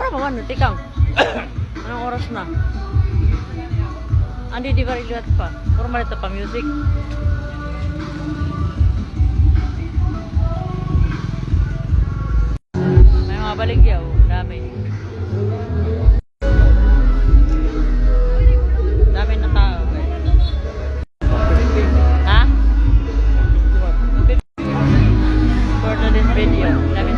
Para pa man, tikang. Anong oras na? Andi di ba lihat pa? Puro malita pa music. May mga baligyaw, dami. Dami na tao. Ha? For today's video, dami